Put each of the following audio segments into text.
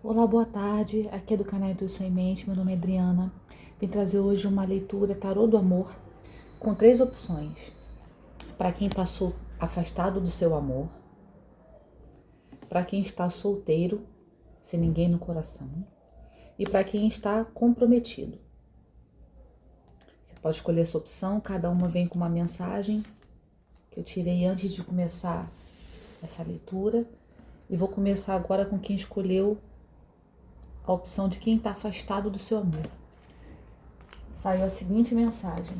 Olá, boa tarde. Aqui é do canal Intuição em Mente. Meu nome é Adriana. Vim trazer hoje uma leitura Tarô do Amor com 3 opções. Para quem está afastado do seu amor, para quem está solteiro, sem ninguém no coração, e para quem está comprometido. Você pode escolher essa opção, cada uma vem com uma mensagem que eu tirei antes de começar essa leitura. E vou começar agora com quem escolheu a opção de quem está afastado do seu amor. Saiu a seguinte mensagem: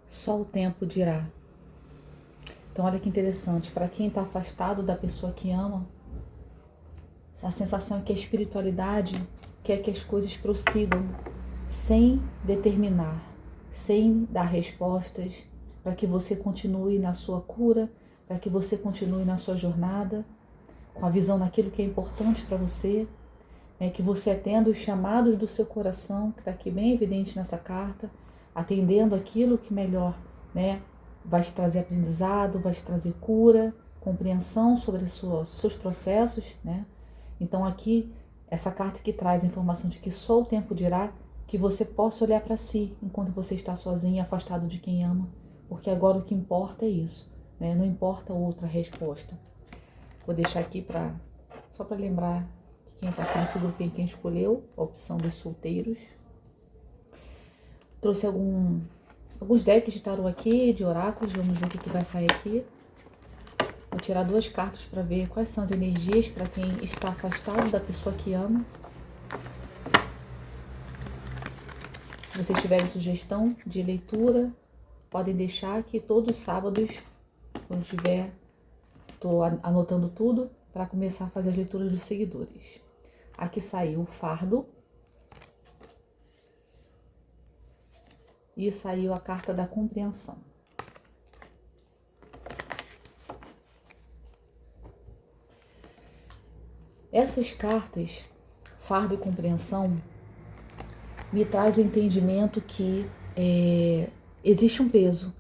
só o tempo dirá. Então olha que interessante, para quem está afastado da pessoa que ama, a sensação é que a espiritualidade quer que as coisas prossigam sem determinar, sem dar respostas, para que você continue na sua cura, para que você continue na sua jornada, com a visão daquilo que é importante para você, que você atenda os chamados do seu coração, que está aqui bem evidente nessa carta, atendendo aquilo que melhor, vai te trazer aprendizado, vai te trazer cura, compreensão sobre os seus processos, Então aqui, essa carta que traz a informação de que só o tempo dirá, que você possa olhar para si enquanto você está sozinho e afastado de quem ama, porque agora o que importa é isso, não importa outra resposta. Vou deixar aqui só para lembrar que quem está aqui nesse grupinho, quem escolheu a opção dos solteiros. Trouxe alguns decks de tarô aqui, de oráculos, vamos ver o que vai sair aqui. Vou tirar 2 cartas para ver quais são as energias para quem está afastado da pessoa que ama. Se vocês tiverem sugestão de leitura, podem deixar aqui todos os sábados, quando tiver, estou anotando tudo para começar a fazer as leituras dos seguidores. Aqui saiu o fardo. E saiu a carta da compreensão. Essas cartas, fardo e compreensão, me traz o entendimento que existe um peso,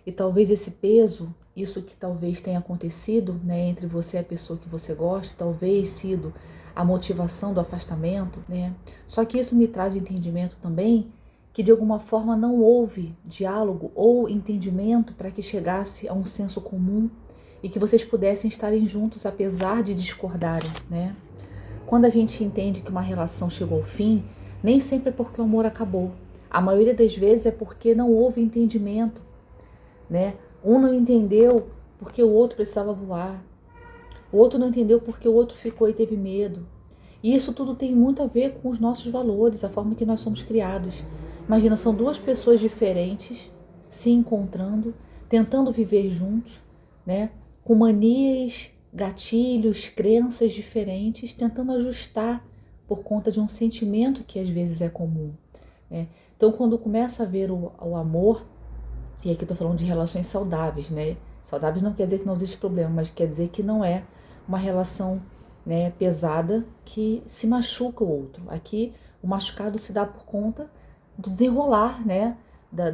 E talvez esse peso, isso que talvez tenha acontecido, entre você e a pessoa que você gosta, talvez sido a motivação do afastamento, Só que isso me traz o entendimento também que de alguma forma não houve diálogo ou entendimento para que chegasse a um senso comum e que vocês pudessem estarem juntos apesar de discordarem, Quando a gente entende que uma relação chegou ao fim, nem sempre é porque o amor acabou. A maioria das vezes é porque não houve entendimento, Um não entendeu porque o outro precisava voar. O outro não entendeu porque o outro ficou e teve medo. E isso tudo tem muito a ver com os nossos valores, a forma que nós somos criados. Imagina, são 2 pessoas diferentes se encontrando, tentando viver juntos, Com manias, gatilhos, crenças diferentes, tentando ajustar por conta de um sentimento que às vezes é comum, Então, quando começa a ver o amor, e aqui eu tô falando de relações saudáveis, Saudáveis não quer dizer que não existe problema, mas quer dizer que não é uma relação pesada que se machuca o outro. Aqui o machucado se dá por conta do desenrolar,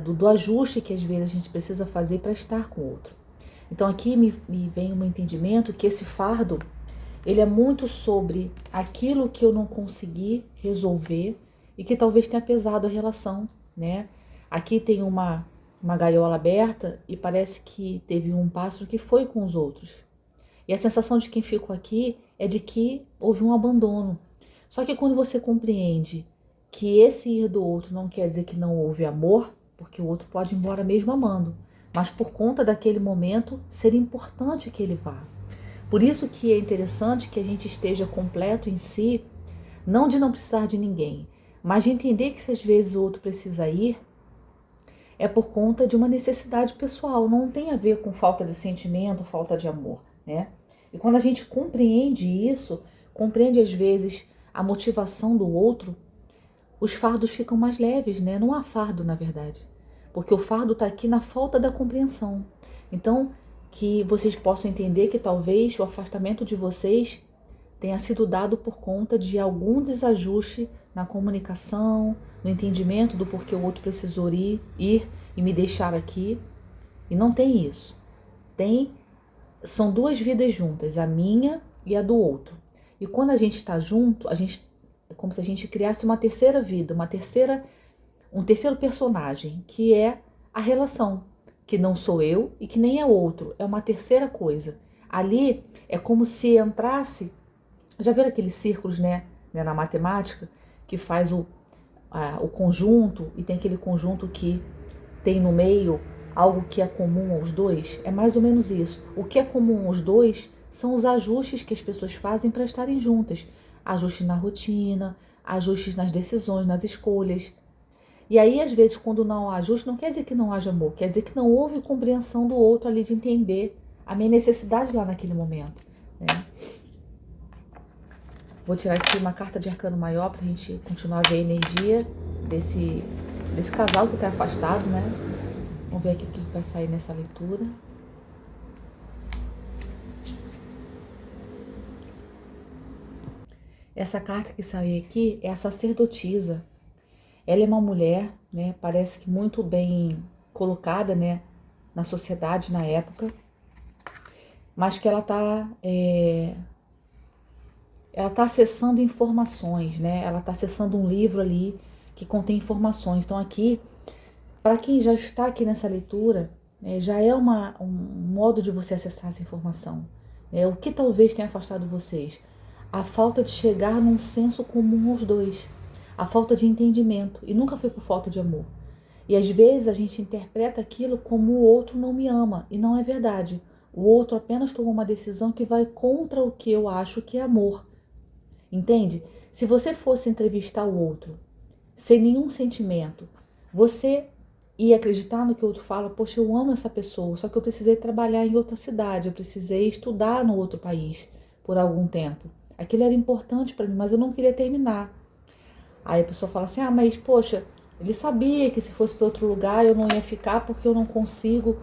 do ajuste que às vezes a gente precisa fazer para estar com o outro. Então aqui me vem um entendimento que esse fardo, ele é muito sobre aquilo que eu não consegui resolver e que talvez tenha pesado a relação, Aqui tem uma gaiola aberta e parece que teve um pássaro que foi com os outros. E a sensação de quem ficou aqui é de que houve um abandono. Só que quando você compreende que esse ir do outro não quer dizer que não houve amor, porque o outro pode ir embora mesmo amando, mas por conta daquele momento ser importante que ele vá. Por isso que é interessante que a gente esteja completo em si, não de não precisar de ninguém, mas de entender que se às vezes o outro precisa ir, é por conta de uma necessidade pessoal, não tem a ver com falta de sentimento, falta de amor, E quando a gente compreende isso, compreende às vezes a motivação do outro, os fardos ficam mais leves, Não há fardo, na verdade, porque o fardo está aqui na falta da compreensão. Então, que vocês possam entender que talvez o afastamento de vocês tenha sido dado por conta de algum desajuste na comunicação, no entendimento do porquê o outro precisou ir e me deixar aqui. E não tem isso. Tem são duas vidas juntas, a minha e a do outro. E quando a gente está junto, é como se a gente criasse uma terceira vida, um terceiro personagem, que é a relação, que não sou eu e que nem é outro, é uma terceira coisa. Ali é como se entrasse, já viram aqueles círculos, né, na matemática, que faz o conjunto e tem aquele conjunto que tem no meio algo que é comum aos dois? É mais ou menos isso. O que é comum aos dois são os ajustes que as pessoas fazem para estarem juntas. Ajustes na rotina, ajustes nas decisões, nas escolhas. E aí, às vezes, quando não há ajuste, não quer dizer que não haja amor, quer dizer que não houve compreensão do outro ali de entender a minha necessidade lá naquele momento, né? Vou tirar aqui uma carta de arcano maior para a gente continuar a ver a energia desse casal que está afastado, né? Vamos ver aqui o que vai sair nessa leitura. Essa carta que saiu aqui é a sacerdotisa. Ela é uma mulher, né? Parece que muito bem colocada, né? Na sociedade, na época. Mas que ela tá acessando informações, né? Ela está acessando um livro ali que contém informações. Então aqui, para quem já está aqui nessa leitura, já é um modo de você acessar essa informação. O que talvez tenha afastado vocês? A falta de chegar num senso comum aos dois. A falta de entendimento. E nunca foi por falta de amor. E às vezes a gente interpreta aquilo como o outro não me ama. E não é verdade. O outro apenas tomou uma decisão que vai contra o que eu acho que é amor. Entende? Se você fosse entrevistar o outro sem nenhum sentimento, você ia acreditar no que o outro fala? Poxa, eu amo essa pessoa, só que eu precisei trabalhar em outra cidade, eu precisei estudar no outro país por algum tempo. Aquilo era importante para mim, mas eu não queria terminar. Aí a pessoa fala assim, mas poxa, ele sabia que se fosse para outro lugar eu não ia ficar porque eu não consigo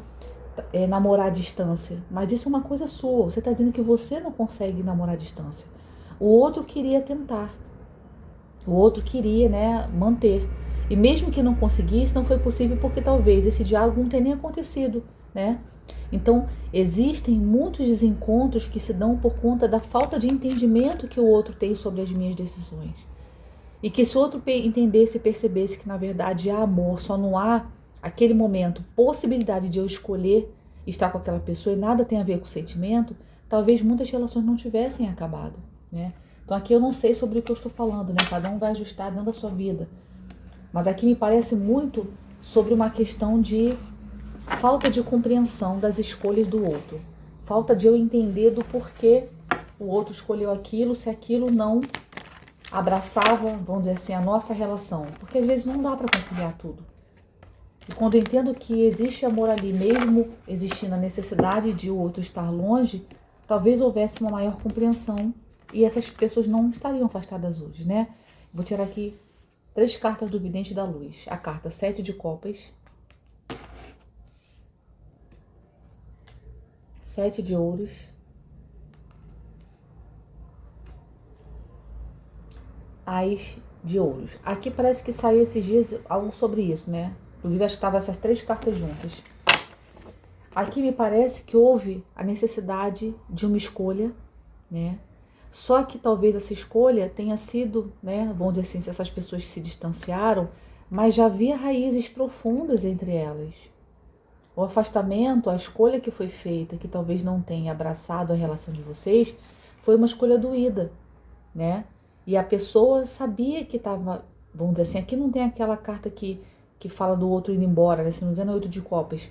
namorar à distância. Mas isso é uma coisa sua, você está dizendo que você não consegue namorar à distância. O outro queria tentar, o outro queria, né, manter. E mesmo que não conseguisse, não foi possível porque talvez esse diálogo não tenha nem acontecido, né? Então, existem muitos desencontros que se dão por conta da falta de entendimento que o outro tem sobre as minhas decisões. E que se o outro entendesse e percebesse que na verdade há amor, só não há aquele momento possibilidade de eu escolher estar com aquela pessoa e nada tem a ver com o sentimento, talvez muitas relações não tivessem acabado, né? Então aqui eu não sei sobre o que eu estou falando, né? Cada um vai ajustar dentro da sua vida. Mas aqui me parece muito sobre uma questão de falta de compreensão das escolhas do outro. Falta de eu entender do porquê o outro escolheu aquilo, se aquilo não abraçava, vamos dizer assim, a nossa relação. Porque às vezes não dá para conciliar tudo. E quando eu entendo que existe amor ali, mesmo existindo a necessidade de o outro estar longe, talvez houvesse uma maior compreensão e essas pessoas não estariam afastadas hoje, né? Vou tirar aqui 3 cartas do Vidente da Luz. A carta 7 de Copas, 7 de Ouros, Ás de Ouros. Aqui parece que saiu esses dias algo sobre isso, né? Inclusive, acho que estavam essas 3 cartas juntas. Aqui me parece que houve a necessidade de uma escolha, né? Só que talvez essa escolha tenha sido, né? Vamos dizer assim, se essas pessoas se distanciaram, mas já havia raízes profundas entre elas. O afastamento, a escolha que foi feita, que talvez não tenha abraçado a relação de vocês, foi uma escolha doída, né? E a pessoa sabia que estava, vamos dizer assim, aqui não tem aquela carta que fala do outro indo embora, né? Se não me engano, é 8 de Copas.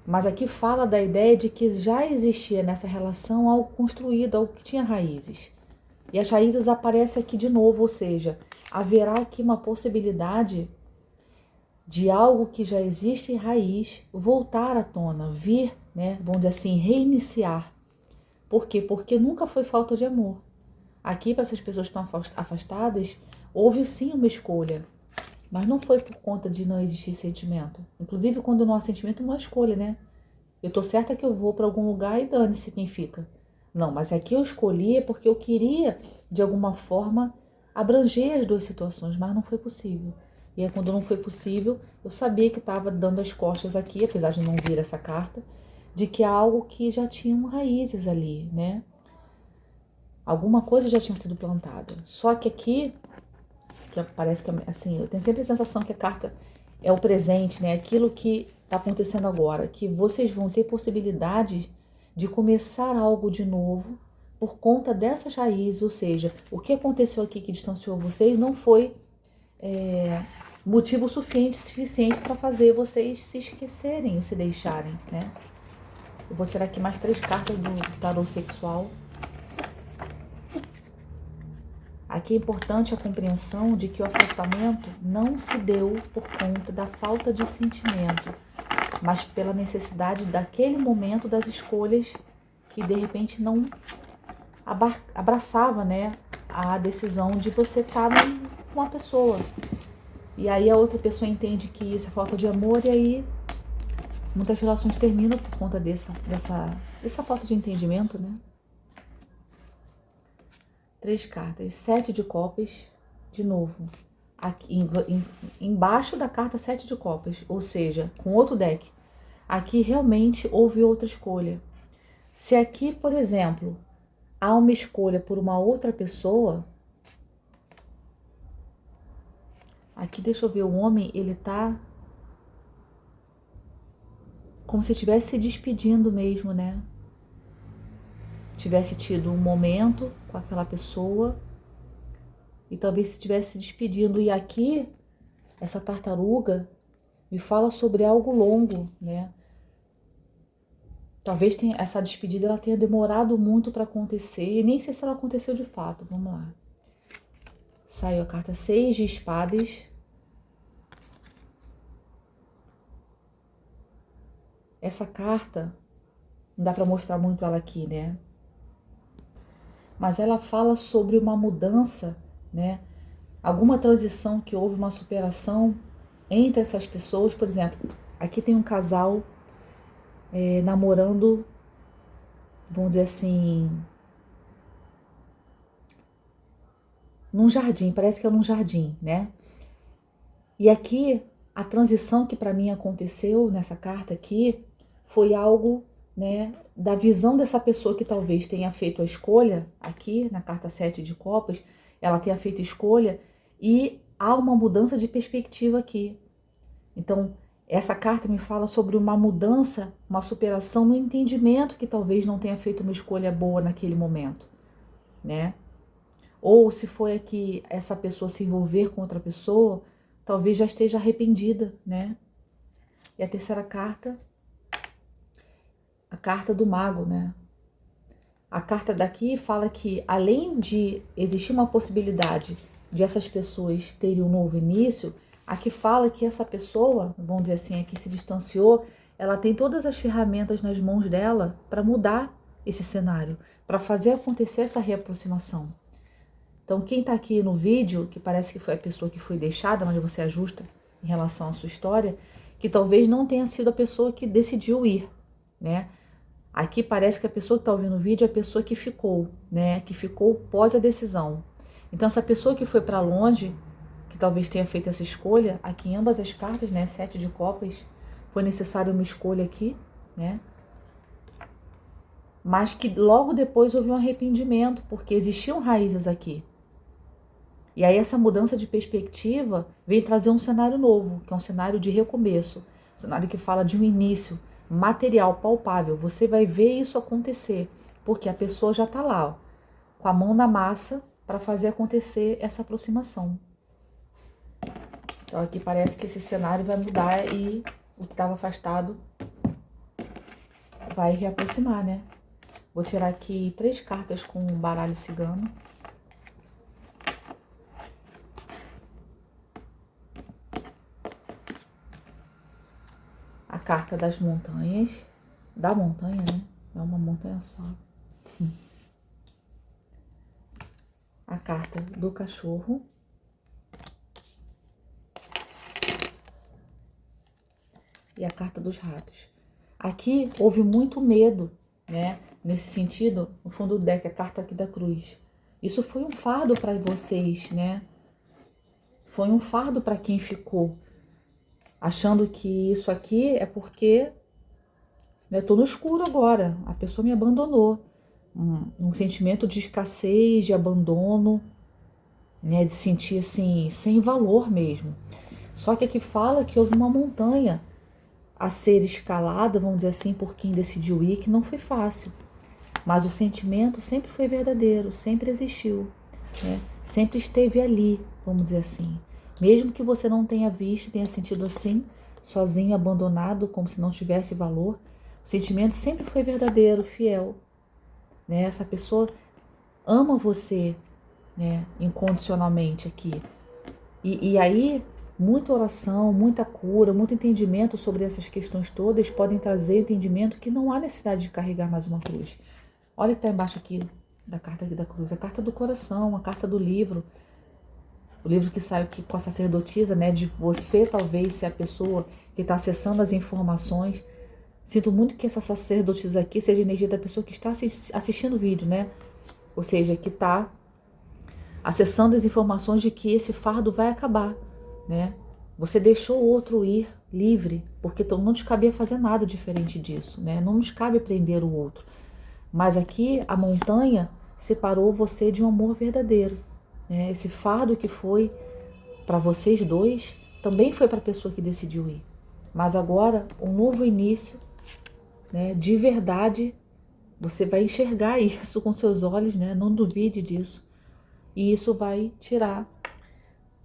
Mas aqui fala da ideia de que já existia nessa relação algo construído, algo que tinha raízes. E as raízes aparecem aqui de novo, ou seja, haverá aqui uma possibilidade de algo que já existe em raiz voltar à tona, vir, né? Vamos dizer assim, reiniciar. Por quê? Porque nunca foi falta de amor. Aqui, para essas pessoas que estão afastadas, houve sim uma escolha. Mas não foi por conta de não existir sentimento. Inclusive, quando não há sentimento, não há escolha, né? Eu tô certa que eu vou para algum lugar e dane-se quem fica. Não, mas aqui eu escolhi porque eu queria, de alguma forma, abranger as duas situações, mas não foi possível. E aí, quando não foi possível, eu sabia que estava dando as costas aqui, apesar de não vir essa carta, de que é algo que já tinha raízes ali, né? Alguma coisa já tinha sido plantada. Só que aqui, que parece que, assim, eu tenho sempre a sensação que a carta é o presente, né? Aquilo que está acontecendo agora, que vocês vão ter possibilidade de começar algo de novo por conta dessas raízes, ou seja, o que aconteceu aqui que distanciou vocês não foi motivo suficiente para fazer vocês se esquecerem ou se deixarem, né? Eu vou tirar aqui mais 3 cartas do tarô sexual. Aqui é importante a compreensão de que o afastamento não se deu por conta da falta de sentimento, mas pela necessidade daquele momento das escolhas que de repente não abraçava, né, a decisão de você estar com uma pessoa. E aí a outra pessoa entende que isso é falta de amor e aí muitas relações terminam por conta dessa falta de entendimento, né? 3 cartas, 7 de copas, de novo, aqui embaixo da carta 7 de copas, ou seja, com outro deck. Aqui realmente houve outra escolha. Se aqui, por exemplo, há uma escolha por uma outra pessoa, aqui deixa eu ver, o homem, ele tá como se estivesse se despedindo mesmo, né? Tivesse tido um momento com aquela pessoa e talvez se estivesse se despedindo. E aqui, essa tartaruga me fala sobre algo longo, né? Talvez essa despedida ela tenha demorado muito para acontecer e nem sei se ela aconteceu de fato. Vamos lá. Saiu a carta 6 de espadas. Essa carta, não dá para mostrar muito ela aqui, né? Mas ela fala sobre uma mudança, né? Alguma transição que houve, uma superação entre essas pessoas. Por exemplo, aqui tem um casal namorando, vamos dizer assim, num jardim, parece que é num jardim, né? E aqui, a transição que para mim aconteceu nessa carta aqui, foi algo, né, da visão dessa pessoa que talvez tenha feito a escolha, aqui na carta 7 de copas, ela tenha feito a escolha e há uma mudança de perspectiva aqui. Então, essa carta me fala sobre uma mudança, uma superação no entendimento que talvez não tenha feito uma escolha boa naquele momento, né? Ou se foi aqui essa pessoa se envolver com outra pessoa, talvez já esteja arrependida, né? E a terceira carta, a carta do mago, né? A carta daqui fala que além de existir uma possibilidade de essas pessoas terem um novo início, aqui fala que essa pessoa, vamos dizer assim, a que se distanciou, ela tem todas as ferramentas nas mãos dela para mudar esse cenário, para fazer acontecer essa reaproximação. Então, quem está aqui no vídeo, que parece que foi a pessoa que foi deixada, mas você ajusta em relação à sua história, que talvez não tenha sido a pessoa que decidiu ir, né? Aqui parece que a pessoa que está ouvindo o vídeo é a pessoa que ficou, né? Que ficou pós a decisão. Então, essa pessoa que foi para longe, que talvez tenha feito essa escolha, aqui em ambas as cartas, né? 7 de copas, foi necessária uma escolha aqui, né? Mas que logo depois houve um arrependimento, porque existiam raízes aqui. E aí essa mudança de perspectiva vem trazer um cenário novo, que é um cenário de recomeço, um cenário que fala de um início material, palpável. Você vai ver isso acontecer, porque a pessoa já está lá, ó, com a mão na massa para fazer acontecer essa aproximação. Então aqui parece que esse cenário vai mudar e o que estava afastado vai reaproximar, né? Vou tirar aqui 3 cartas com um baralho cigano. A carta das montanhas, da montanha, né? É uma montanha só. A carta do cachorro. E a carta dos ratos. Aqui houve muito medo, né? Nesse sentido, no fundo do deck, a carta aqui da cruz. Isso foi um fardo para vocês, né? Foi um fardo para quem ficou. Achando que isso aqui é porque né? Tô no escuro agora, a pessoa me abandonou. Um sentimento de escassez, de abandono, né? De sentir assim, sem valor mesmo. Só que aqui fala que houve uma montanha a ser escalada, vamos dizer assim, por quem decidiu ir, que não foi fácil. Mas o sentimento sempre foi verdadeiro, sempre existiu, né? Sempre esteve ali, vamos dizer assim. Mesmo que você não tenha visto, tenha sentido assim, sozinho, abandonado, como se não tivesse valor, o sentimento sempre foi verdadeiro, fiel, né? Essa pessoa ama você, né? Incondicionalmente aqui. E aí, muita oração, muita cura, muito entendimento sobre essas questões todas podem trazer o entendimento que não há necessidade de carregar mais uma cruz. Olha o que está embaixo aqui da carta aqui da cruz, a carta do coração, a carta do livro. O livro que saiu aqui com a sacerdotisa, né? De você talvez ser a pessoa que está acessando as informações. Sinto muito que essa sacerdotisa aqui seja a energia da pessoa que está assistindo o vídeo, né? Ou seja, que está acessando as informações de que esse fardo vai acabar, né? Você deixou o outro ir livre, porque não te cabia fazer nada diferente disso, né? Não nos cabe prender o outro. Mas aqui a montanha separou você de um amor verdadeiro, né? Esse fardo que foi para vocês dois também foi para a pessoa que decidiu ir. Mas agora um novo início, né? De verdade, você vai enxergar isso com seus olhos, né? Não duvide disso. E isso vai tirar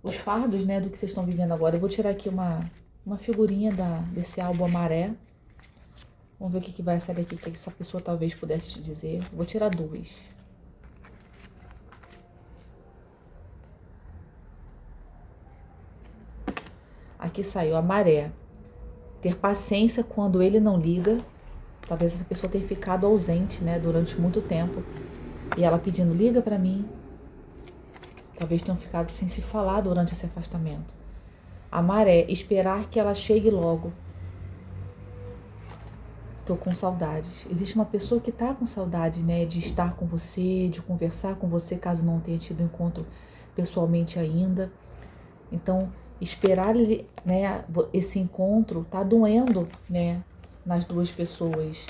os fardos, né, do que vocês estão vivendo agora. Eu vou tirar aqui uma figurinha desse álbum A Maré. Vamos ver o que vai sair aqui, o que essa pessoa talvez pudesse te dizer. Vou tirar duas. Aqui saiu a maré. Ter paciência quando ele não liga. Talvez essa pessoa tenha ficado ausente, né, durante muito tempo. E ela pedindo, liga pra mim. Talvez tenham ficado sem se falar durante esse afastamento. A maré, esperar que ela chegue logo. Tô com saudades. Existe uma pessoa que tá com saudade, né, de estar com você, de conversar com você, caso não tenha tido encontro pessoalmente ainda. Então, esperar, né, esse encontro tá doendo, né, nas duas pessoas.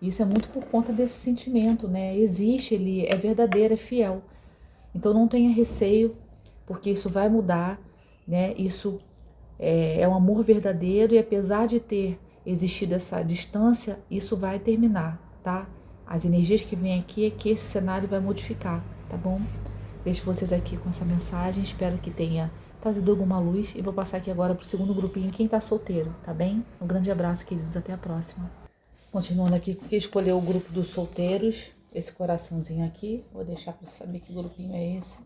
Isso é muito por conta desse sentimento, né? Existe, ele é verdadeiro, é fiel. Então não tenha receio, porque isso vai mudar, né? Isso é um amor verdadeiro e apesar de ter existido essa distância, isso vai terminar, tá? As energias que vêm aqui é que esse cenário vai modificar, tá bom? Deixo vocês aqui com essa mensagem, espero que tenha trazido alguma luz e vou passar aqui agora pro segundo grupinho, quem tá solteiro, tá bem? Um grande abraço, queridos, até a próxima. Continuando aqui, porque escolheu o grupo dos solteiros, esse coraçãozinho aqui, vou deixar para saber que grupinho é esse.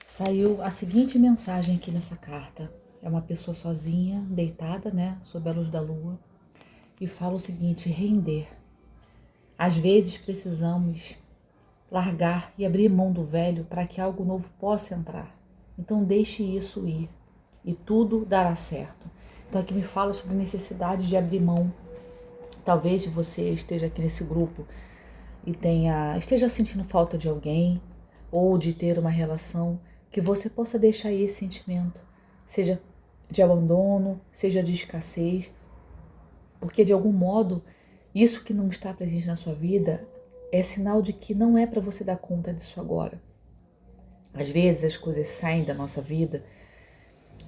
Saiu a seguinte mensagem aqui nessa carta. É uma pessoa sozinha, deitada, né, sob a luz da lua, e fala o seguinte: render. Às vezes precisamos largar e abrir mão do velho para que algo novo possa entrar. Então deixe isso ir e tudo dará certo. Então aqui me fala sobre a necessidade de abrir mão. Talvez você esteja aqui nesse grupo e esteja sentindo falta de alguém ou de ter uma relação, que você possa deixar aí esse sentimento, seja de abandono, seja de escassez, porque de algum modo isso que não está presente na sua vida é sinal de que não é para você dar conta disso agora. Às vezes as coisas saem da nossa vida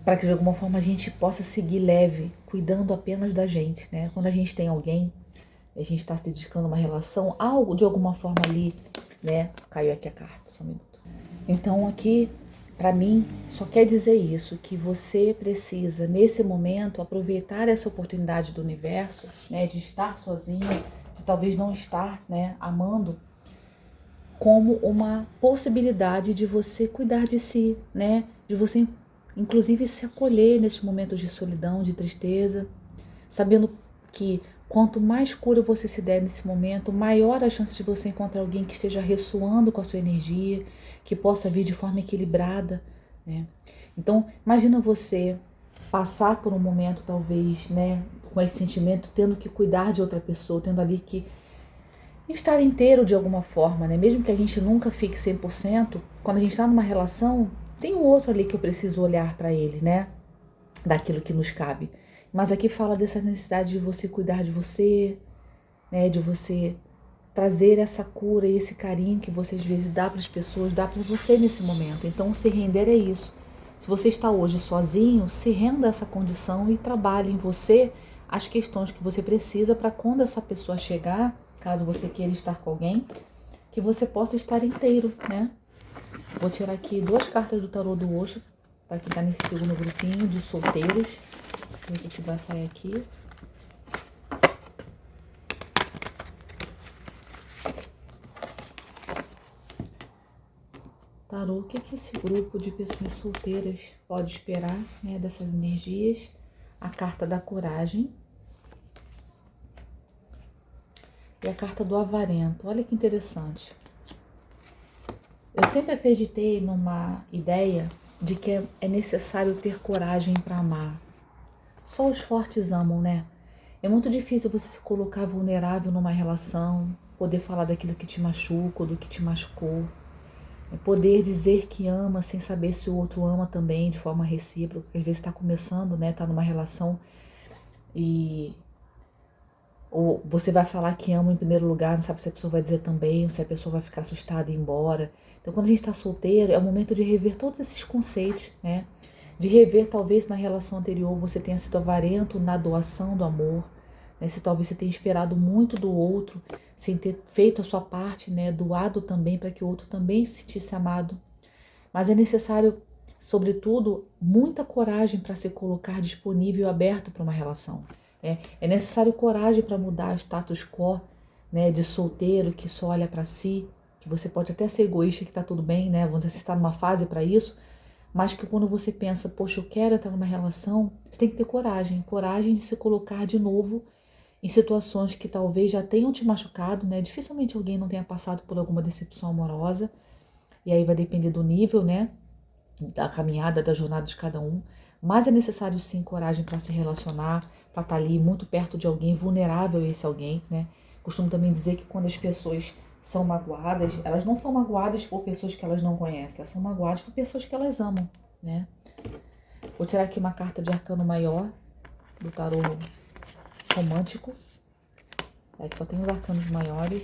para que de alguma forma a gente possa seguir leve, cuidando apenas da gente, né? Quando a gente tem alguém, a gente está se dedicando a uma relação, algo de alguma forma ali, né? Caiu aqui a carta, só um minuto. Então aqui, para mim, só quer dizer isso, que você precisa, nesse momento, aproveitar essa oportunidade do universo, né? De estar sozinho, de talvez não estar, né? Amando, como uma possibilidade de você cuidar de si, né? De você inclusive se acolher nesses momentos de solidão, de tristeza, sabendo que quanto mais cura você se der nesse momento, maior a chance de você encontrar alguém que esteja ressoando com a sua energia, que possa vir de forma equilibrada, né? Então, imagina você passar por um momento, talvez, né, com esse sentimento, tendo que cuidar de outra pessoa, tendo ali que estar inteiro de alguma forma, né? Mesmo que a gente nunca fique 100%, quando a gente está numa relação, tem um outro ali que eu preciso olhar para ele, né? Daquilo que nos cabe. Mas aqui fala dessa necessidade de você cuidar de você, né? De você trazer essa cura e esse carinho que você às vezes dá para as pessoas, dá para você nesse momento. Então, se render é isso. Se você está hoje sozinho, se renda a essa condição e trabalhe em você as questões que você precisa para quando essa pessoa chegar, caso você queira estar com alguém, que você possa estar inteiro, né? Vou tirar aqui 2 cartas do tarô do Osho, para quem está nesse segundo grupinho de solteiros. Deixa eu ver o que vai sair aqui. Tarô, o que esse grupo de pessoas solteiras pode esperar, né, dessas energias? A carta da coragem e a carta do avarento. Olha que interessante. Eu sempre acreditei numa ideia de que é necessário ter coragem para amar. Só os fortes amam, né? É muito difícil você se colocar vulnerável numa relação, poder falar daquilo que te machuca ou do que te machucou. Poder dizer que ama sem saber se o outro ama também de forma recíproca, porque às vezes está começando, né? Tá numa relação ou você vai falar que ama em primeiro lugar, não sabe se a pessoa vai dizer também, ou se a pessoa vai ficar assustada e ir embora. Então, quando a gente está solteiro, é o momento de rever todos esses conceitos, né? De rever, talvez, na relação anterior você tenha sido avarento na doação do amor, né? Se talvez você tenha esperado muito do outro, sem ter feito a sua parte, né? Doado também para que o outro também se sentisse amado. Mas é necessário, sobretudo, muita coragem para se colocar disponível e aberto para uma relação. É necessário coragem para mudar o status quo, né, de solteiro que só olha para si, que você pode até ser egoísta, que está tudo bem, né? Vamos dizer, você está numa fase para isso, mas que quando você pensa, poxa, eu quero entrar numa relação, você tem que ter coragem, coragem de se colocar de novo em situações que talvez já tenham te machucado, né? Dificilmente alguém não tenha passado por alguma decepção amorosa, e aí vai depender do nível, né, da caminhada, da jornada de cada um, mas é necessário sim coragem para se relacionar, para estar ali muito perto de alguém, vulnerável a esse alguém, né? Costumo também dizer que quando as pessoas são magoadas, elas não são magoadas por pessoas que elas não conhecem, elas são magoadas por pessoas que elas amam, né? Vou tirar aqui uma carta de arcano maior, do tarô romântico. Aqui só tem os arcanos maiores.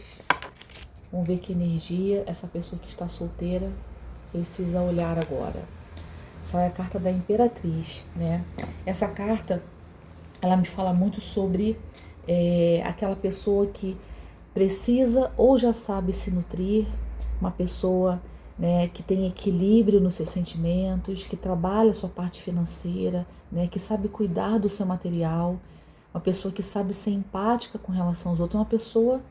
Vamos ver que energia essa pessoa que está solteira precisa olhar agora. Sai a carta da Imperatriz, né? Essa carta, ela me fala muito sobre aquela pessoa que precisa ou já sabe se nutrir, uma pessoa, né, que tem equilíbrio nos seus sentimentos, que trabalha a sua parte financeira, né, que sabe cuidar do seu material, uma pessoa que sabe ser empática com relação aos outros, uma pessoa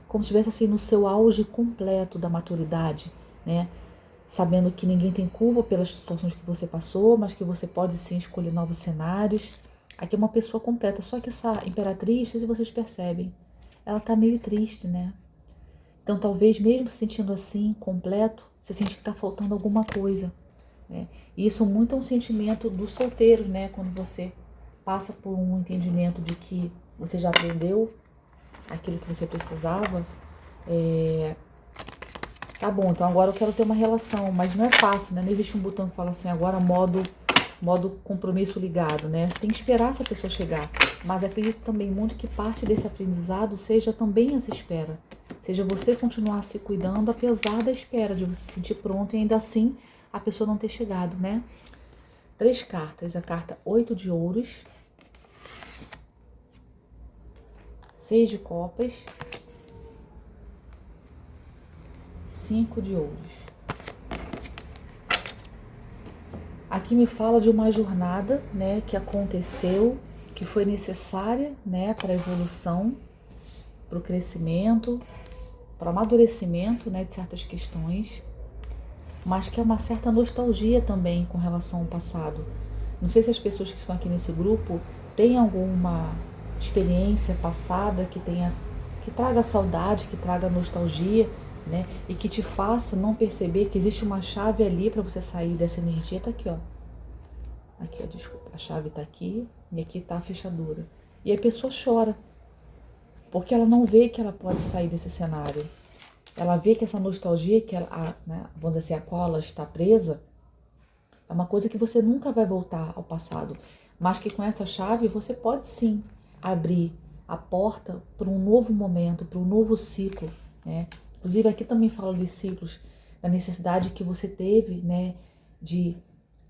como se estivesse assim no seu auge completo da maturidade, né? Sabendo que ninguém tem culpa pelas situações que você passou, mas que você pode sim escolher novos cenários. Aqui é uma pessoa completa, só que essa Imperatriz, se vocês percebem, ela tá meio triste, né? Então talvez mesmo se sentindo assim, completo, você sente que tá faltando alguma coisa, né? E isso muito é um sentimento dos solteiros, né? Quando você passa por um entendimento de que você já aprendeu aquilo que você precisava, tá bom, então agora eu quero ter uma relação, mas não é fácil, né? Não existe um botão que fala assim, agora modo compromisso ligado, né? Você tem que esperar essa pessoa chegar. Mas acredito também muito que parte desse aprendizado seja também essa espera. Seja você continuar se cuidando apesar da espera, de você se sentir pronto e ainda assim a pessoa não ter chegado, né? 3 cartas, a carta 8 de ouros, 6 de copas, 5 de ouros. Aqui me fala de uma jornada, né, que aconteceu, que foi necessária, né, para a evolução, para o crescimento, para o amadurecimento, né, de certas questões, mas que é uma certa nostalgia também com relação ao passado. Não sei se as pessoas que estão aqui nesse grupo têm alguma experiência passada que traga saudade, que traga nostalgia, né? E que te faça não perceber que existe uma chave ali para você sair dessa energia. Tá aqui, ó. Aqui, ó, desculpa. A chave tá aqui e aqui tá a fechadura. E a pessoa chora, porque ela não vê que ela pode sair desse cenário. Ela vê que essa nostalgia, que ela, né, vamos dizer assim, a qual ela está presa, é uma coisa que você nunca vai voltar ao passado. mas que com essa chave você pode sim abrir a porta para um novo momento, para um novo ciclo, né? Inclusive aqui também fala dos ciclos, da necessidade que você teve, né, de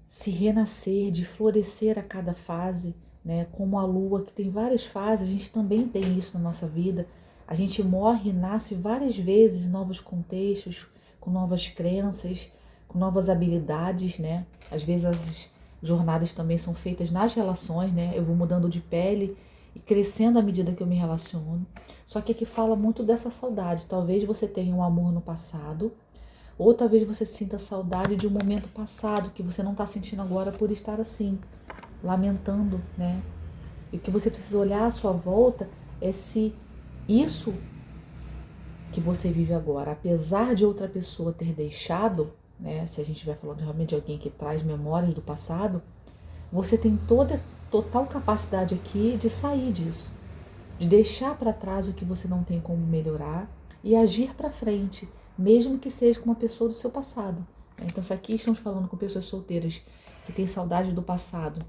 se renascer, de florescer a cada fase, né? Como a lua, que tem várias fases, a gente também tem isso na nossa vida. A gente morre e nasce várias vezes em novos contextos, com novas crenças, com novas habilidades, né? Às vezes as jornadas também são feitas nas relações, né? Eu vou mudando de pele e crescendo à medida que eu me relaciono. Só que aqui fala muito dessa saudade. Talvez você tenha um amor no passado, ou talvez você sinta saudade de um momento passado que você não está sentindo agora por estar assim, lamentando, né? E o que você precisa olhar à sua volta é se isso que você vive agora, apesar de outra pessoa ter deixado, né? Se a gente estiver falando realmente de alguém que traz memórias do passado, você tem total capacidade aqui de sair disso, de deixar para trás o que você não tem como melhorar e agir para frente, mesmo que seja com uma pessoa do seu passado. Então, se aqui estamos falando com pessoas solteiras que têm saudade do passado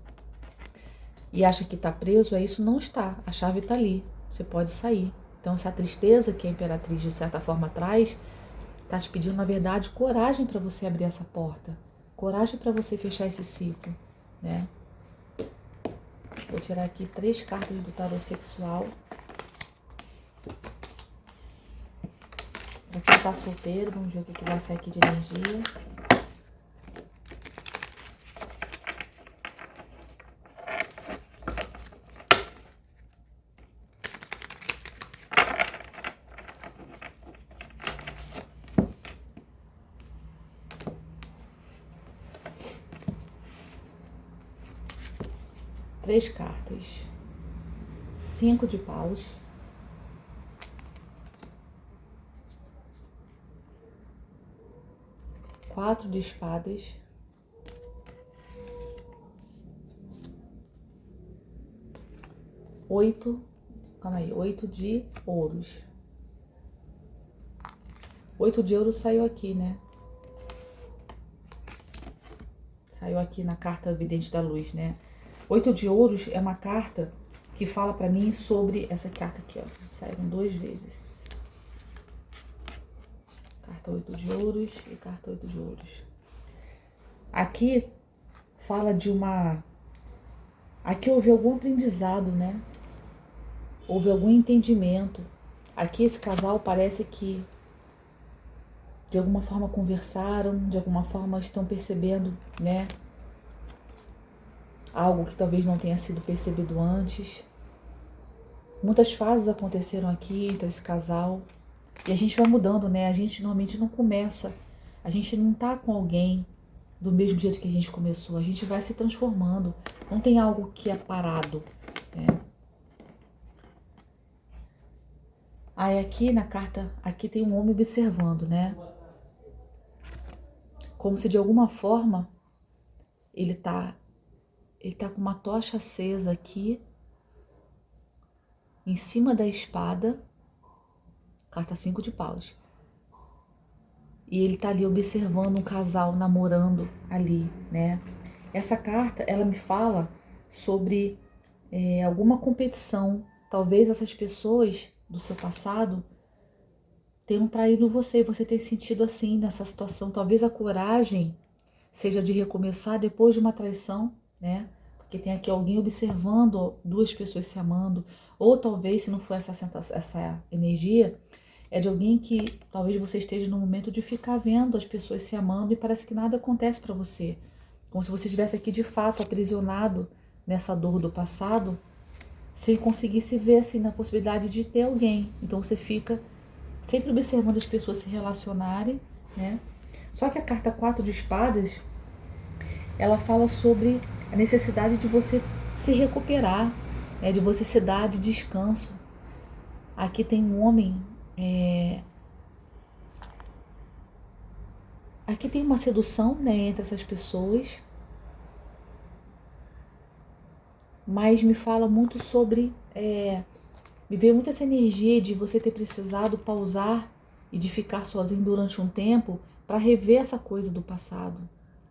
e acha que está preso, isso não está. A chave está ali. Você pode sair. Então, essa tristeza que a Imperatriz, de certa forma, traz, está te pedindo, na verdade, coragem para você abrir essa porta. Coragem para você fechar esse ciclo, né? Vou tirar aqui 3 cartas do tarô sexual. Pra quem tá solteiro, vamos ver o que vai sair aqui de energia. Três cartas. 5 de paus. 4 de espadas. 8 de ouros. 8 de ouros saiu aqui, né? Saiu aqui na carta Vidente da Luz, né? 8 de ouros é uma carta que fala pra mim sobre essa carta aqui, ó. Saíram 2 vezes. Carta 8 de ouros e carta 8 de ouros. Aqui fala de uma... Aqui houve algum aprendizado, né? Houve algum entendimento. Aqui esse casal parece que de alguma forma conversaram, de alguma forma estão percebendo, né? Algo que talvez não tenha sido percebido antes. Muitas fases aconteceram aqui entre esse casal. E a gente vai mudando, né? A gente normalmente não começa. A gente não tá com alguém do mesmo jeito que a gente começou. A gente vai se transformando. Não tem algo que é parado, né? Aí aqui na carta, aqui tem um homem observando, né? Como se de alguma forma ele tá com uma tocha acesa aqui, em cima da espada, carta 5 de paus. E ele tá ali observando um casal namorando ali, né? Essa carta, ela me fala sobre alguma competição. Talvez essas pessoas do seu passado tenham traído você e você ter sentido assim nessa situação. Talvez a coragem seja de recomeçar depois de uma traição, né? Porque tem aqui alguém observando 2 pessoas se amando. Ou talvez, se não for essa energia, é de alguém que talvez você esteja no momento de ficar vendo as pessoas se amando e parece que nada acontece para você. Como se você estivesse aqui de fato aprisionado nessa dor do passado, sem conseguir se ver assim na possibilidade de ter alguém. Então você fica sempre observando as pessoas se relacionarem, né? Só que a carta 4 de espadas, ela fala sobre a necessidade de você se recuperar, né? De você se dar de descanso. Aqui tem um homem... Aqui tem uma sedução, né, entre essas pessoas. Mas me fala muito sobre... me veio muito essa energia de você ter precisado pausar e de ficar sozinho durante um tempo para rever essa coisa do passado,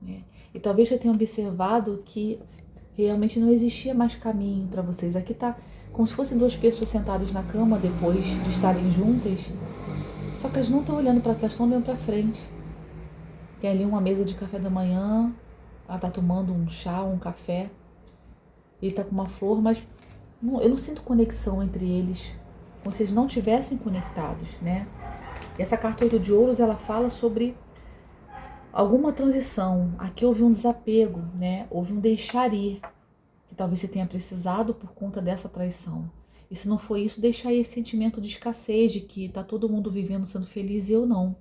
né? E talvez você tenha observado que Realmente não existia mais caminho para vocês. Aqui tá como se fossem duas pessoas sentadas na cama depois de estarem juntas. Só que elas não estão olhando para trás, elas estão olhando para frente. Tem ali uma mesa de café da manhã. Ela tá tomando um chá, um café. Ele tá com uma flor, mas eu não sinto conexão entre eles. Como se eles não tivessem conectados, né? E essa carta 8 de ouros, ela fala sobre alguma transição. Aqui houve um desapego, né? Houve um deixar ir, que talvez você tenha precisado por conta dessa traição. E se não foi isso, deixar aí esse sentimento de escassez, de que tá todo mundo vivendo, sendo feliz e eu não.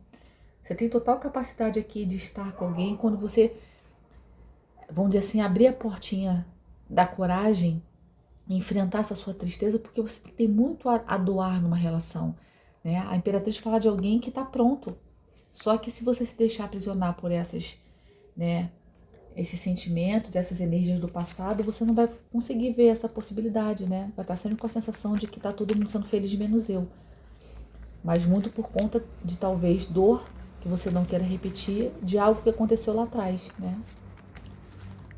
Você tem total capacidade aqui de estar com alguém quando você, vamos dizer assim, abrir a portinha da coragem e enfrentar essa sua tristeza, porque você tem muito a doar numa relação, né? A Imperatriz fala de alguém que está pronto. Só que se você se deixar aprisionar por essas, né, esses sentimentos, essas energias do passado, você não vai conseguir ver essa possibilidade, né? Vai estar sempre com a sensação de que está todo mundo sendo feliz menos eu. Mas muito por conta de talvez dor que você não queira repetir de algo que aconteceu lá atrás, né?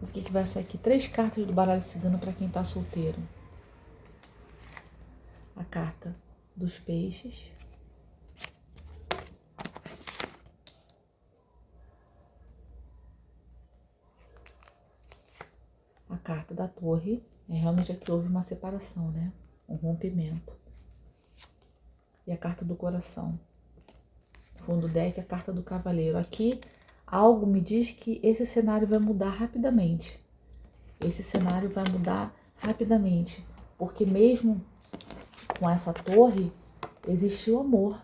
O que vai sair aqui? 3 cartas do baralho cigano para quem está solteiro. A carta dos peixes. A carta da torre. Realmente aqui houve uma separação, né? Um rompimento. E a carta do coração. Fundo do deck, a carta do cavaleiro. Aqui, algo me diz que esse cenário vai mudar rapidamente. Esse cenário vai mudar rapidamente. Porque mesmo com essa torre, existiu amor.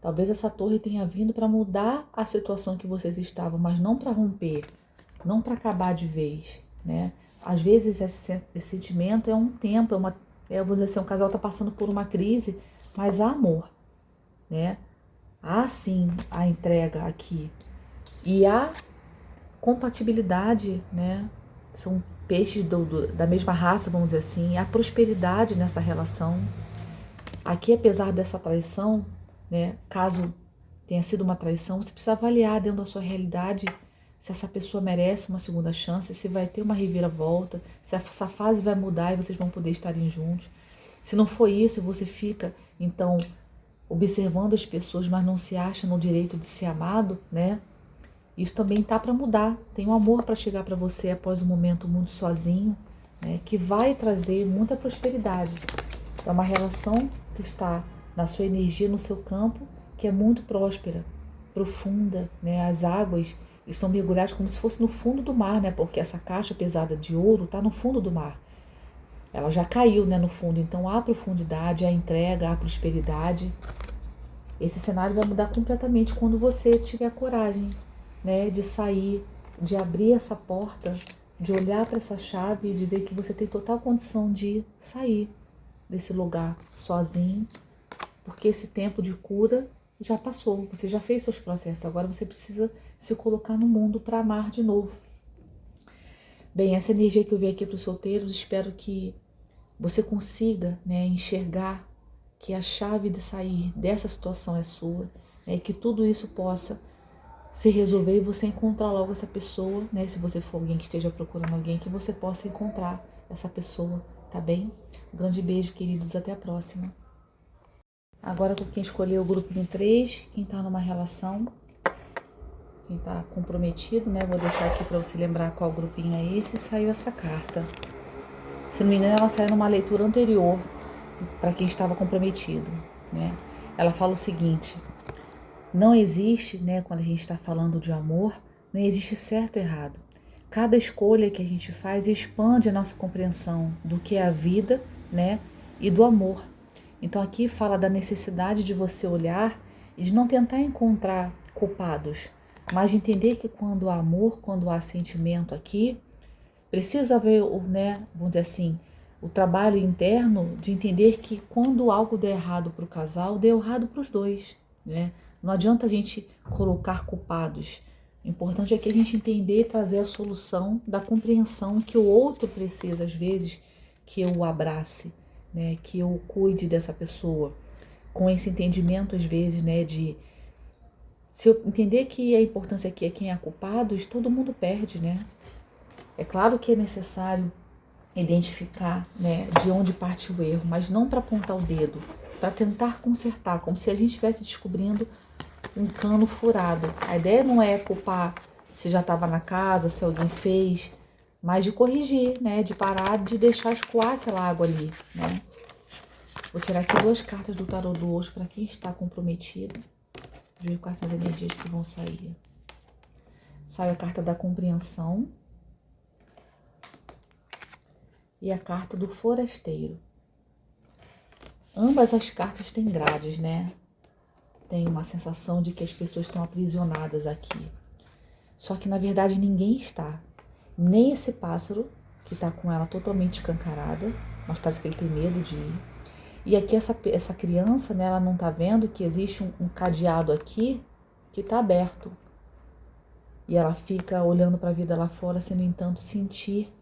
Talvez essa torre tenha vindo para mudar a situação que vocês estavam, mas não para romper, não para acabar de vez, né? Às vezes esse sentimento é um tempo, eu vou dizer assim, um casal está passando por uma crise, mas há amor, né? Há sim a entrega aqui. E há compatibilidade, né? São peixes da mesma raça, vamos dizer assim. Há prosperidade nessa relação. Aqui, apesar dessa traição, né? Caso tenha sido uma traição, você precisa avaliar dentro da sua realidade se essa pessoa merece uma segunda chance, se vai ter uma reviravolta, se essa fase vai mudar e vocês vão poder estarem juntos. Se não for isso, você fica, então, observando as pessoas, mas não se acha no direito de ser amado, né? Isso também tá para mudar. Tem um amor para chegar para você após um momento muito sozinho, né? Que vai trazer muita prosperidade. É uma relação que está na sua energia, no seu campo, que é muito próspera, profunda, né? As águas estão mergulhadas como se fosse no fundo do mar, né? Porque essa caixa pesada de ouro está no fundo do mar. Ela já caiu, né, no fundo, então há profundidade, há entrega, há prosperidade. Esse cenário vai mudar completamente quando você tiver coragem, né, de sair, de abrir essa porta, de olhar para essa chave e de ver que você tem total condição de sair desse lugar sozinho, porque esse tempo de cura já passou, você já fez seus processos, agora você precisa se colocar no mundo para amar de novo. Bem, essa energia que eu vi aqui para os solteiros, espero que você consiga, né, enxergar que a chave de sair dessa situação é sua, né, que tudo isso possa se resolver e você encontrar logo essa pessoa, né, se você for alguém que esteja procurando alguém, que você possa encontrar essa pessoa, tá bem? Um grande beijo, queridos, até a próxima. Agora com quem escolheu o grupinho 3, quem tá numa relação, quem tá comprometido, né, vou deixar aqui para você lembrar qual grupinho é esse, saiu essa carta. Se não me engano, ela saiu numa leitura anterior para quem estava comprometido, né? Ela fala o seguinte: não existe, né, quando a gente está falando de amor, não existe certo e errado. Cada escolha que a gente faz expande a nossa compreensão do que é a vida, né, e do amor. Então aqui fala da necessidade de você olhar e de não tentar encontrar culpados, mas de entender que quando há amor, quando há sentimento aqui, precisa haver, né, vamos dizer assim, o trabalho interno de entender que quando algo der errado para o casal, deu errado para os dois, né? Não adianta a gente colocar culpados. O importante é que a gente entender e trazer a solução da compreensão que o outro precisa, às vezes, que eu o abrace, né? Que eu cuide dessa pessoa. Com esse entendimento, às vezes, né? Se eu entender que a importância aqui é quem é culpado, todo mundo perde, né? É claro que é necessário identificar, né, de onde parte o erro, mas não para apontar o dedo, para tentar consertar, como se a gente estivesse descobrindo um cano furado. A ideia não é culpar se já estava na casa, se alguém fez, mas de corrigir, né, de parar de deixar escoar aquela água ali, né. Vou tirar aqui 2 cartas do tarô do hoje para quem está comprometido. De ver quais são as energias que vão sair. Sai a carta da compreensão e a carta do forasteiro. Ambas as cartas têm grades, né? Tem uma sensação de que as pessoas estão aprisionadas aqui. Só que na verdade ninguém está. Nem esse pássaro, que está com ela totalmente escancarada, mas parece que ele tem medo de ir. E aqui essa criança, né, ela não está vendo que existe um cadeado aqui que está aberto. E ela fica olhando para a vida lá fora, sem, no entanto, sentir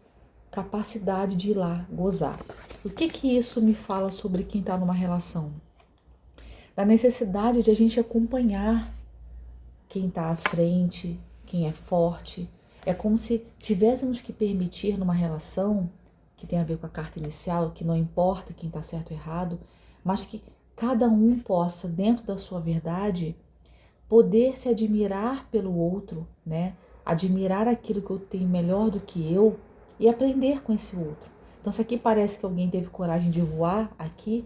capacidade de ir lá, gozar. O que isso me fala sobre quem está numa relação? Da necessidade de a gente acompanhar quem está à frente, quem é forte. É como se tivéssemos que permitir numa relação, que tem a ver com a carta inicial, que não importa quem está certo ou errado, mas que cada um possa, dentro da sua verdade, poder se admirar pelo outro, né? Admirar aquilo que eu tenho melhor do que eu e aprender com esse outro. Então, se aqui parece que alguém teve coragem de voar aqui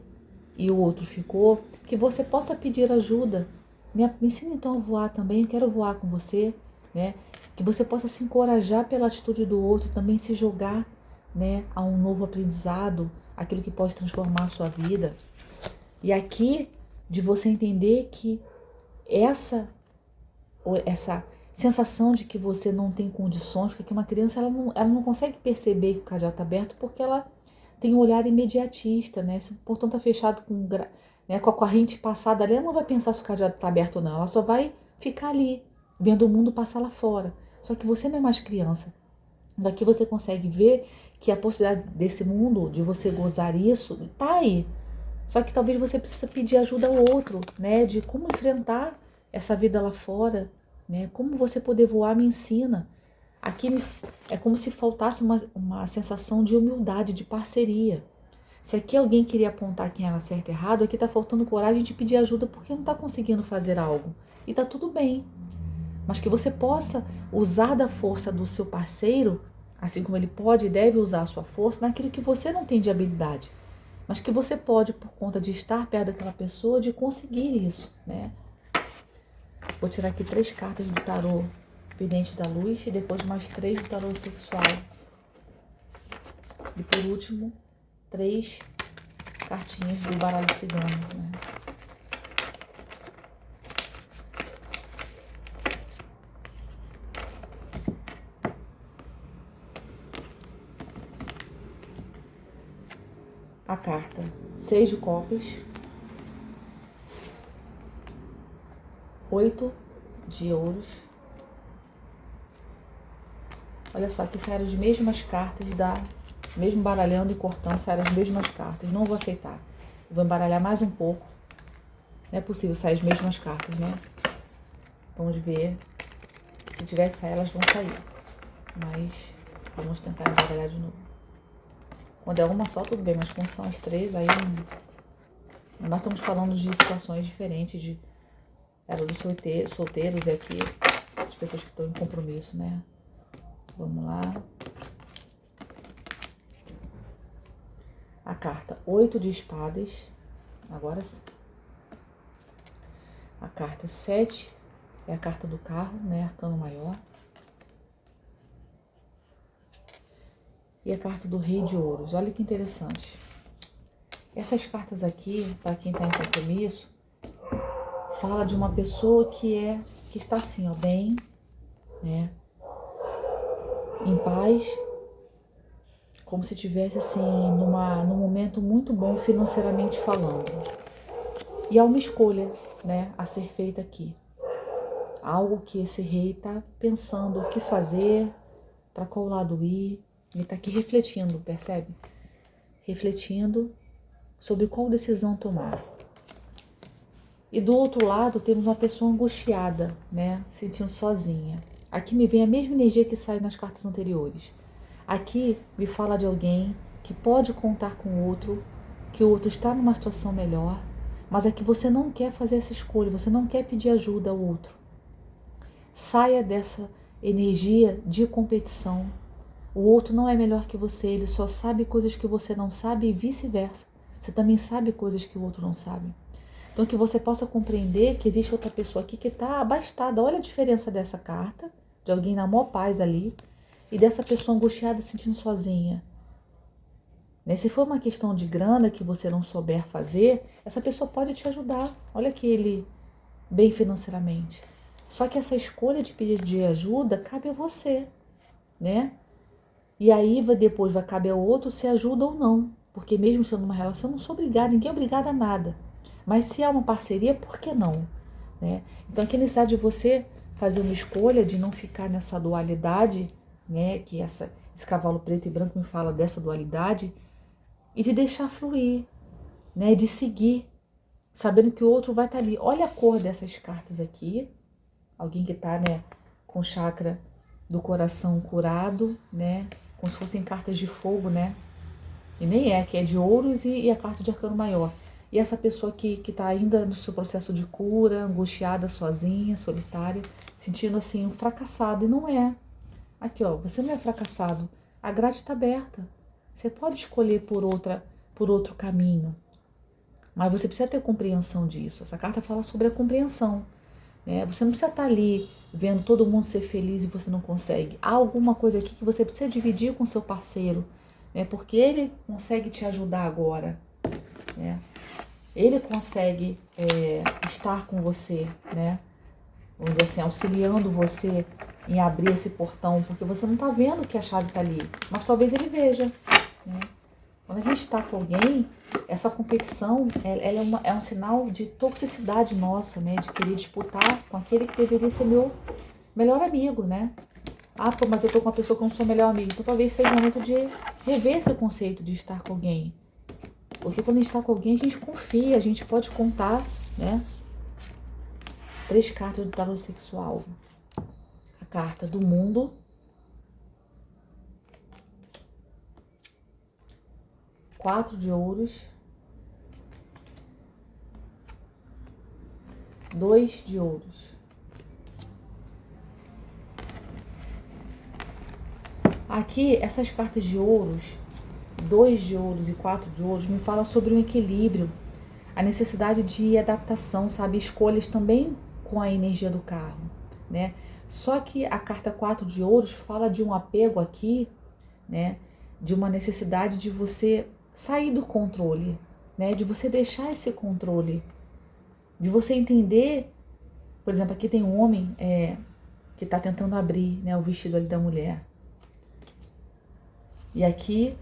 e o outro ficou, que você possa pedir ajuda. Me ensina então a voar também, eu quero voar com você, né? Que você possa se encorajar pela atitude do outro, também se jogar, né, a um novo aprendizado, aquilo que pode transformar a sua vida. E aqui, de você entender que essa sensação de que você não tem condições, porque uma criança ela não consegue perceber que o cadeado está aberto porque ela tem um olhar imediatista, né? Se o portão está fechado né, com a corrente passada ali, ela não vai pensar se o cadeado está aberto ou não, ela só vai ficar ali, vendo o mundo passar lá fora. Só que você não é mais criança. Daqui você consegue ver que a possibilidade desse mundo, de você gozar isso, está aí. Só que talvez você precise pedir ajuda ao outro, né? De como enfrentar essa vida lá fora, né? Como você poder voar me ensina. Aqui é como se faltasse uma sensação de humildade, de parceria. Se aqui alguém queria apontar quem era certo e errado, aqui está faltando coragem de pedir ajuda porque não está conseguindo fazer algo. E está tudo bem. Mas que você possa usar da força do seu parceiro, assim como ele pode e deve usar a sua força, naquilo que você não tem de habilidade. Mas que você pode, por conta de estar perto daquela pessoa, de conseguir isso, né? Vou tirar aqui 3 cartas do tarô Vidente da Luz e depois mais 3 do tarô sexual. E por último, 3 cartinhas do baralho cigano, né? A carta 6 de copas, 8 de ouros. Olha só, aqui saíram as mesmas cartas, mesmo baralhando e cortando, saíram as mesmas cartas. Não vou aceitar. Vou embaralhar mais um pouco. Não é possível sair as mesmas cartas, né? Vamos ver. Se tiver que sair, elas vão sair. Mas vamos tentar embaralhar de novo. Quando é uma só, tudo bem, mas quando são as 3, aí nós estamos falando de situações diferentes, era dos solteiros e aqui as pessoas que estão em compromisso, né? Vamos lá. A carta 8 de espadas, agora sim. A carta 7 é a carta do carro, né? Arcano maior. E a carta do Rei de Ouros. Olha que interessante. Essas cartas aqui, para quem está em compromisso, fala de uma pessoa que está assim, ó, bem, né? Em paz, como se estivesse assim, num momento muito bom financeiramente falando. E há uma escolha, né, a ser feita aqui. Algo que esse rei está pensando o que fazer, para qual lado ir. Ele está aqui refletindo, percebe? Refletindo sobre qual decisão tomar. E do outro lado temos uma pessoa angustiada, né? Sentindo sozinha. Aqui me vem a mesma energia que saiu nas cartas anteriores. Aqui me fala de alguém que pode contar com o outro, que o outro está numa situação melhor, mas é que você não quer fazer essa escolha, você não quer pedir ajuda ao outro. Saia dessa energia de competição. O outro não é melhor que você, ele só sabe coisas que você não sabe e vice-versa. Você também sabe coisas que o outro não sabe. Então que você possa compreender que existe outra pessoa aqui que está abastada. Olha a diferença dessa carta, de alguém na maior paz ali, e dessa pessoa angustiada se sentindo sozinha. Se for uma questão de grana que você não souber fazer, essa pessoa pode te ajudar. Olha que ele bem financeiramente. Só que essa escolha de pedir de ajuda cabe a você, né? E aí depois vai caber ao outro se ajuda ou não. Porque mesmo sendo uma relação, não sou obrigada, ninguém é obrigado a nada. Mas se é uma parceria, por que não? Né? Então aqui a necessidade de você fazer uma escolha de não ficar nessa dualidade, né? Que esse cavalo preto e branco me fala dessa dualidade, e de deixar fluir, né? De seguir, sabendo que o outro vai estar ali. Olha a cor dessas cartas aqui. Alguém que está, né, com o chakra do coração curado, né? Como se fossem cartas de fogo, né? E nem é, que é de ouros e a carta de arcano maior. E essa pessoa que está ainda no seu processo de cura, angustiada, sozinha, solitária, sentindo assim um fracassado. E não é. Aqui, ó, você não é fracassado. A grade está aberta. Você pode escolher por outro caminho. Mas você precisa ter compreensão disso. Essa carta fala sobre a compreensão. Né? Você não precisa estar ali vendo todo mundo ser feliz e você não consegue. Há alguma coisa aqui que você precisa dividir com seu parceiro, né? Porque ele consegue te ajudar agora, né? Ele consegue estar com você, né? Vamos dizer assim, auxiliando você em abrir esse portão, porque você não está vendo que a chave está ali, mas talvez ele veja, né? Quando a gente está com alguém, essa competição ela é um sinal de toxicidade nossa, né? De querer disputar com aquele que deveria ser meu melhor amigo, né? Ah, pô, mas eu tô com uma pessoa que eu não sou melhor amigo. Então talvez seja o momento de rever esse conceito de estar com alguém. Porque quando a gente está com alguém, a gente confia, a gente pode contar, né? 3 cartas do tarot sexual. A carta do mundo. 4 de ouros. 2 de ouros. Aqui, essas cartas de ouros, 2 de ouros e 4 de ouros, me fala sobre um equilíbrio, a necessidade de adaptação, sabe? Escolhas também com a energia do carro, né? Só que a carta 4 de ouros fala de um apego aqui, né? De uma necessidade de você sair do controle, né? De você deixar esse controle, de você entender, por exemplo, aqui tem um homem que está tentando abrir, né, o vestido ali da mulher. E aqui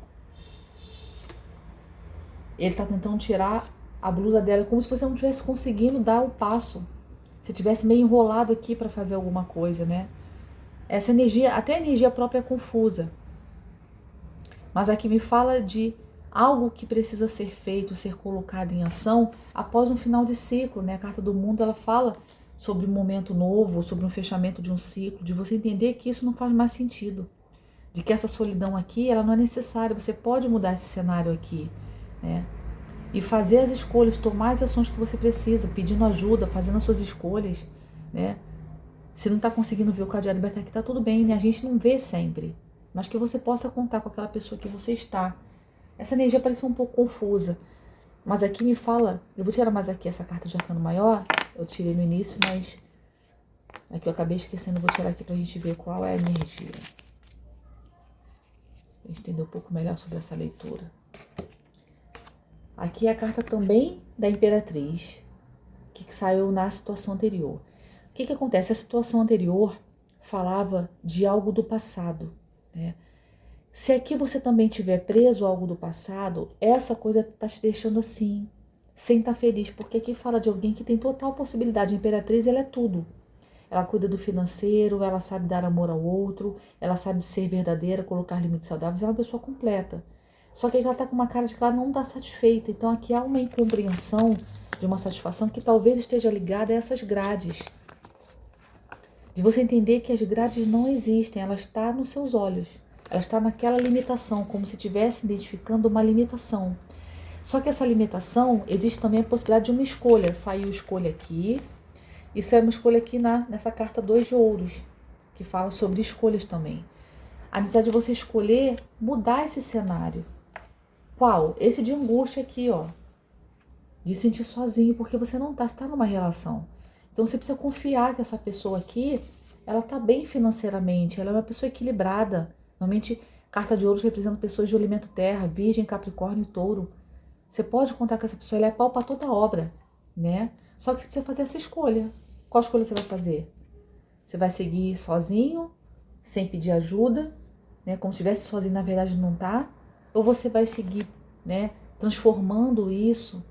ele está tentando tirar a blusa dela, como se você não estivesse conseguindo dar o passo. Se tivesse meio enrolado aqui para fazer alguma coisa, né? Essa energia, até a energia própria é confusa. Mas aqui me fala de algo que precisa ser feito, ser colocado em ação após um final de ciclo, né? A carta do mundo, ela fala sobre um momento novo, sobre um fechamento de um ciclo, de você entender que isso não faz mais sentido. De que essa solidão aqui, ela não é necessária, você pode mudar esse cenário aqui, né? E fazer as escolhas, tomar as ações que você precisa, pedindo ajuda, fazendo as suas escolhas, né? Se não está conseguindo ver o cadeado aberto aqui, tá tudo bem, né? A gente não vê sempre, mas que você possa contar com aquela pessoa que você está. Essa energia parece um pouco confusa, mas aqui me fala, eu vou tirar mais aqui essa carta de arcano maior, eu tirei no início, mas aqui eu acabei esquecendo, vou tirar aqui pra gente ver qual é a energia. A gente entender um pouco melhor sobre essa leitura. Aqui é a carta também da Imperatriz, que saiu na situação anterior. O que acontece? A situação anterior falava de algo do passado, né? Se aqui você também tiver preso a algo do passado, essa coisa está te deixando assim, sem estar feliz, porque aqui fala de alguém que tem total possibilidade. A Imperatriz, ela é tudo. Ela cuida do financeiro, ela sabe dar amor ao outro, ela sabe ser verdadeira, colocar limites saudáveis, ela é uma pessoa completa. Só que ela está com uma cara de que ela não está satisfeita. Então aqui há uma incompreensão de uma satisfação que talvez esteja ligada a essas grades. De você entender que as grades não existem, ela está nos seus olhos. Ela está naquela limitação, como se estivesse identificando uma limitação. Só que essa limitação, existe também a possibilidade de uma escolha. Saiu escolha aqui, e saiu uma escolha aqui nessa carta 2 de ouros, que fala sobre escolhas também. A necessidade de você escolher mudar esse cenário. Qual? Esse de angústia aqui, ó. De sentir sozinho, porque você não está, você está numa relação. Então você precisa confiar que essa pessoa aqui, ela está bem financeiramente, ela é uma pessoa equilibrada. Normalmente, carta de ouros representa pessoas de elemento terra, virgem, capricórnio e touro. Você pode contar com essa pessoa, ela é pau para toda obra, né? Só que você precisa fazer essa escolha. Qual escolha você vai fazer? Você vai seguir sozinho, sem pedir ajuda, né? Como se estivesse sozinho, na verdade não tá? Ou você vai seguir, né? Transformando isso,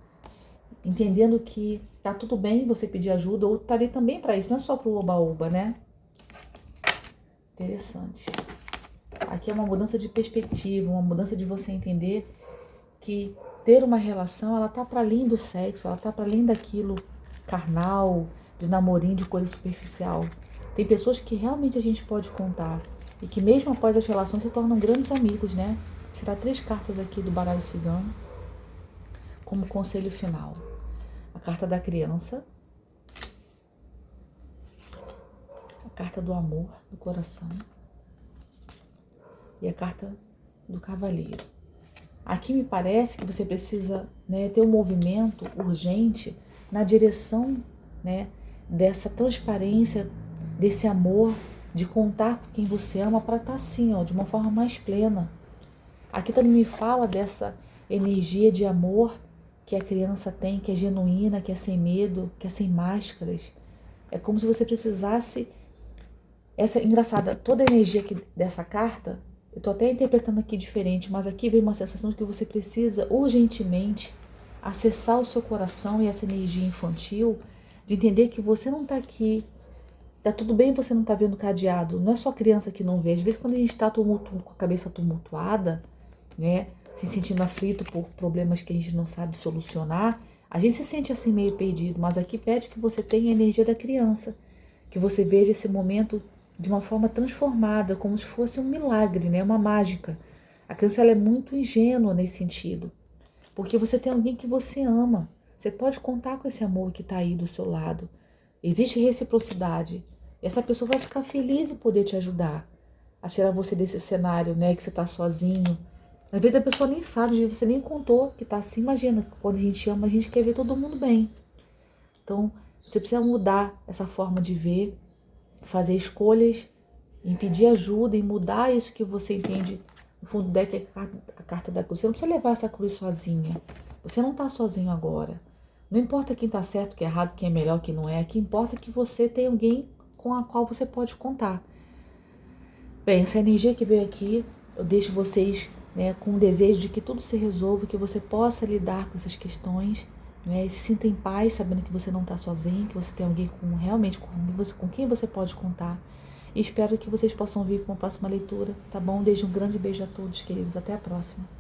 entendendo que tá tudo bem você pedir ajuda, ou tá ali também para isso, não é só pro oba-oba, né? Interessante. Aqui é uma mudança de perspectiva, uma mudança de você entender que ter uma relação, ela tá para além do sexo, ela tá para além daquilo carnal, de namorinho, de coisa superficial. Tem pessoas que realmente a gente pode contar e que mesmo após as relações se tornam grandes amigos, né? Será 3 cartas aqui do baralho cigano como conselho final. A carta da criança, a carta do amor, do coração e a carta do cavaleiro. Aqui me parece que você precisa, né, ter um movimento urgente na direção, né, dessa transparência, desse amor, de contar com quem você ama para estar assim, ó, de uma forma mais plena. Aqui também me fala dessa energia de amor que a criança tem, que é genuína, que é sem medo, que é sem máscaras. É como se você precisasse... Engraçada, toda a energia aqui dessa carta, eu tô até interpretando aqui diferente, mas aqui vem uma sensação de que você precisa urgentemente acessar o seu coração e essa energia infantil, de entender que você não tá aqui, tá tudo bem você não tá vendo cadeado, não é só criança que não vê. Às vezes quando a gente tá com a cabeça tumultuada, né, se sentindo aflito por problemas que a gente não sabe solucionar, a gente se sente assim meio perdido, mas aqui pede que você tenha a energia da criança, que você veja esse momento de uma forma transformada, como se fosse um milagre, né? Uma mágica. A criança ela é muito ingênua nesse sentido, porque você tem alguém que você ama. Você pode contar com esse amor que está aí do seu lado. Existe reciprocidade. E essa pessoa vai ficar feliz em poder te ajudar a tirar você desse cenário, né? Que você está sozinho. Às vezes a pessoa nem sabe, às vezes você nem contou que está assim. Imagina, quando a gente ama, a gente quer ver todo mundo bem. Então, você precisa mudar essa forma de ver, fazer escolhas, em pedir ajuda, em mudar isso que você entende. No fundo, deck é a carta da cruz. Você não precisa levar essa cruz sozinha. Você não está sozinho agora. Não importa quem está certo, quem é errado, quem é melhor, quem não é. O que importa é que você tem alguém com a qual você pode contar. Bem, essa energia que veio aqui, eu deixo vocês, né, com o desejo de que tudo se resolva, que você possa lidar com essas questões, né, e se sinta em paz, sabendo que você não está sozinho, que você tem alguém realmente com quem você pode contar. E espero que vocês possam vir para uma próxima leitura, tá bom? Deixo um grande beijo a todos, queridos. Até a próxima.